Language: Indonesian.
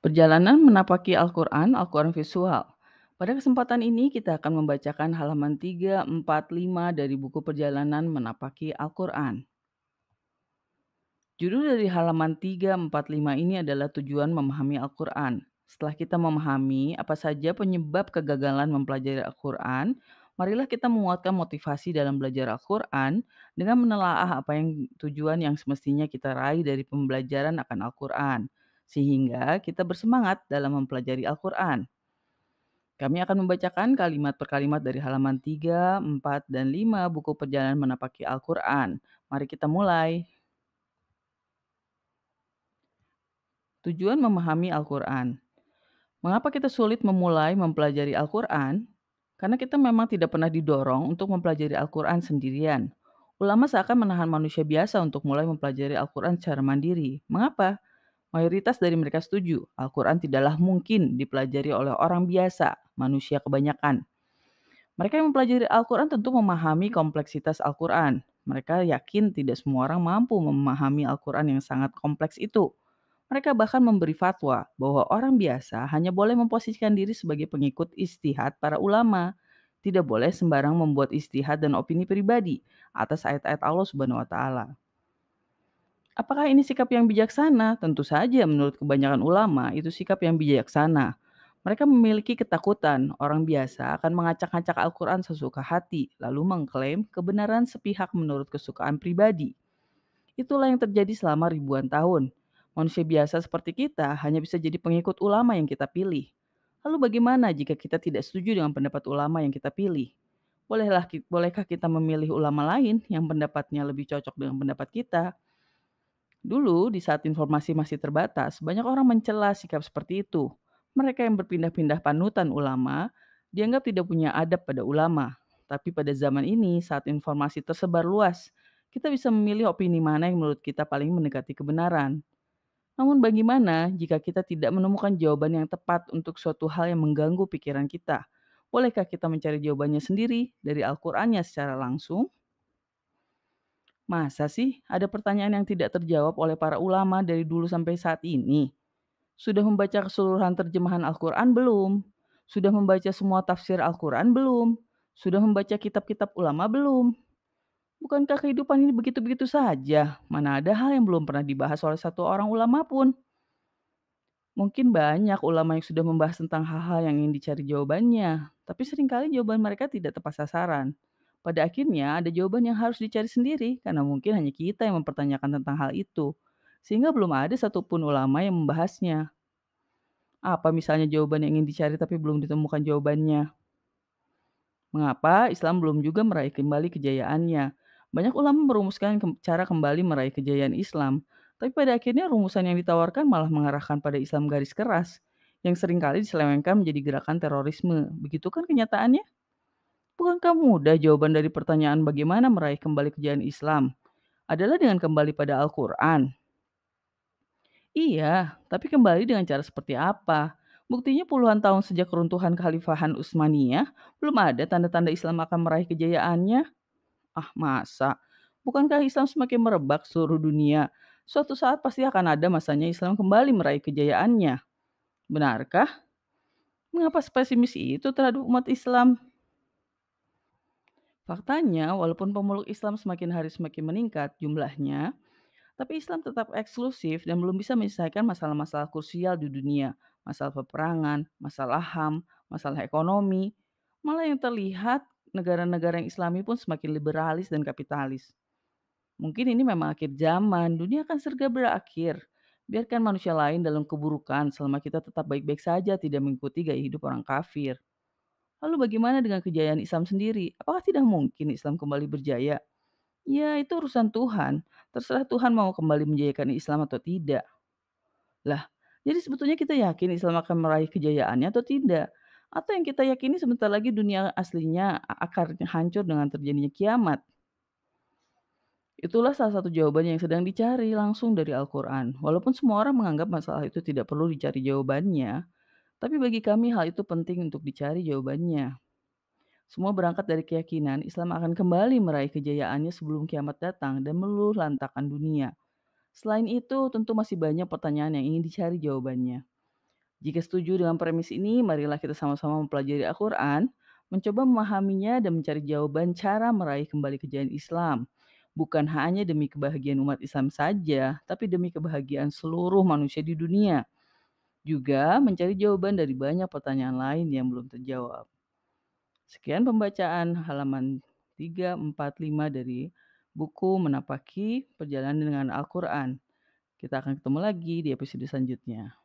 Perjalanan menapaki Al-Quran, Al-Quran visual. Pada kesempatan ini kita akan membacakan halaman 3, 4, 5 dari buku Perjalanan Menapaki Al-Quran. Judul dari halaman 3, 4, 5 ini adalah tujuan memahami Al-Quran. Setelah kita memahami apa saja penyebab kegagalan mempelajari Al-Quran, marilah kita menguatkan motivasi dalam belajar Al-Quran dengan menelaah apa yang tujuan yang semestinya kita raih dari pembelajaran akan Al-Quran. Sehingga kita bersemangat dalam mempelajari Al-Quran. Kami akan membacakan kalimat per kalimat dari halaman 3, 4, dan 5 buku Perjalanan Menapaki Al-Quran. Mari kita mulai. Tujuan memahami Al-Quran. Mengapa kita sulit memulai mempelajari Al-Quran? Karena kita memang tidak pernah didorong untuk mempelajari Al-Quran sendirian. Ulama seakan menahan manusia biasa untuk mulai mempelajari Al-Quran secara mandiri. Mengapa? Mayoritas dari mereka setuju, Al-Quran tidaklah mungkin dipelajari oleh orang biasa, manusia kebanyakan. Mereka yang mempelajari Al-Quran tentu memahami kompleksitas Al-Quran. Mereka yakin tidak semua orang mampu memahami Al-Quran yang sangat kompleks itu. Mereka bahkan memberi fatwa bahwa orang biasa hanya boleh memposisikan diri sebagai pengikut istihad para ulama. Tidak boleh sembarang membuat istihad dan opini pribadi atas ayat-ayat Allah Subhanahu wa taala. Apakah ini sikap yang bijaksana? Tentu saja menurut kebanyakan ulama itu sikap yang bijaksana. Mereka memiliki ketakutan orang biasa akan mengacak-ngacak Al-Quran sesuka hati, lalu mengklaim kebenaran sepihak menurut kesukaan pribadi. Itulah yang terjadi selama ribuan tahun. Manusia biasa seperti kita hanya bisa jadi pengikut ulama yang kita pilih. Lalu bagaimana jika kita tidak setuju dengan pendapat ulama yang kita pilih? Bolehkah kita memilih ulama lain yang pendapatnya lebih cocok dengan pendapat kita? Dulu, di saat informasi masih terbatas, banyak orang mencela sikap seperti itu. Mereka yang berpindah-pindah panutan ulama dianggap tidak punya adab pada ulama. Tapi pada zaman ini, saat informasi tersebar luas, kita bisa memilih opini mana yang menurut kita paling mendekati kebenaran. Namun bagaimana jika kita tidak menemukan jawaban yang tepat untuk suatu hal yang mengganggu pikiran kita? Bolehkah kita mencari jawabannya sendiri dari Al-Qur'annya secara langsung? Masa sih ada pertanyaan yang tidak terjawab oleh para ulama dari dulu sampai saat ini? Sudah membaca keseluruhan terjemahan Al-Quran belum? Sudah membaca semua tafsir Al-Quran belum? Sudah membaca kitab-kitab ulama belum? Bukankah kehidupan ini begitu-begitu saja? Mana ada hal yang belum pernah dibahas oleh satu orang ulama pun? Mungkin banyak ulama yang sudah membahas tentang hal-hal yang ingin dicari jawabannya, tapi seringkali jawaban mereka tidak tepat sasaran. Pada akhirnya ada jawaban yang harus dicari sendiri karena mungkin hanya kita yang mempertanyakan tentang hal itu. Sehingga belum ada satupun ulama yang membahasnya. Apa misalnya jawaban yang ingin dicari tapi belum ditemukan jawabannya? Mengapa Islam belum juga meraih kembali kejayaannya? Banyak ulama merumuskan cara kembali meraih kejayaan Islam, tapi pada akhirnya rumusan yang ditawarkan malah mengarahkan pada Islam garis keras, yang seringkali diselewengkan menjadi gerakan terorisme. Begitu kan kenyataannya? Bukankah mudah jawaban dari pertanyaan bagaimana meraih kembali kejayaan Islam? Adalah dengan kembali pada Al-Quran. Iya, tapi kembali dengan cara seperti apa? Buktinya puluhan tahun sejak keruntuhan Kekhalifahan Utsmaniyah, belum ada tanda-tanda Islam akan meraih kejayaannya. Ah, masa? Bukankah Islam semakin merebak seluruh dunia? Suatu saat pasti akan ada masanya Islam kembali meraih kejayaannya. Benarkah? Mengapa spesimis itu terhadap umat Islam? Faktanya, walaupun pemeluk Islam semakin hari semakin meningkat jumlahnya, tapi Islam tetap eksklusif dan belum bisa menyelesaikan masalah-masalah krusial di dunia, masalah peperangan, masalah HAM, masalah ekonomi. Malah yang terlihat negara-negara yang Islami pun semakin liberalis dan kapitalis. Mungkin ini memang akhir zaman, dunia akan segera berakhir. Biarkan manusia lain dalam keburukan selama kita tetap baik-baik saja tidak mengikuti gaya hidup orang kafir. Lalu bagaimana dengan kejayaan Islam sendiri? Apakah tidak mungkin Islam kembali berjaya? Ya, itu urusan Tuhan. Terserah Tuhan mau kembali menjayakan Islam atau tidak. Lah, jadi sebetulnya kita yakin Islam akan meraih kejayaannya atau tidak? Atau yang kita yakini sebentar lagi dunia aslinya akan hancur dengan terjadinya kiamat? Itulah salah satu jawaban yang sedang dicari langsung dari Al-Quran. Walaupun semua orang menganggap masalah itu tidak perlu dicari jawabannya, tapi bagi kami hal itu penting untuk dicari jawabannya. Semua berangkat dari keyakinan Islam akan kembali meraih kejayaannya sebelum kiamat datang dan meluluh lantakan dunia. Selain itu, tentu masih banyak pertanyaan yang ingin dicari jawabannya. Jika setuju dengan premis ini, marilah kita sama-sama mempelajari Al-Quran, mencoba memahaminya dan mencari jawaban cara meraih kembali kejayaan Islam. Bukan hanya demi kebahagiaan umat Islam saja, tapi demi kebahagiaan seluruh manusia di dunia. Juga mencari jawaban dari banyak pertanyaan lain yang belum terjawab. Sekian pembacaan halaman 3, 4, 5 dari buku Menapaki Perjalanan dengan Al-Quran. Kita akan ketemu lagi di episode selanjutnya.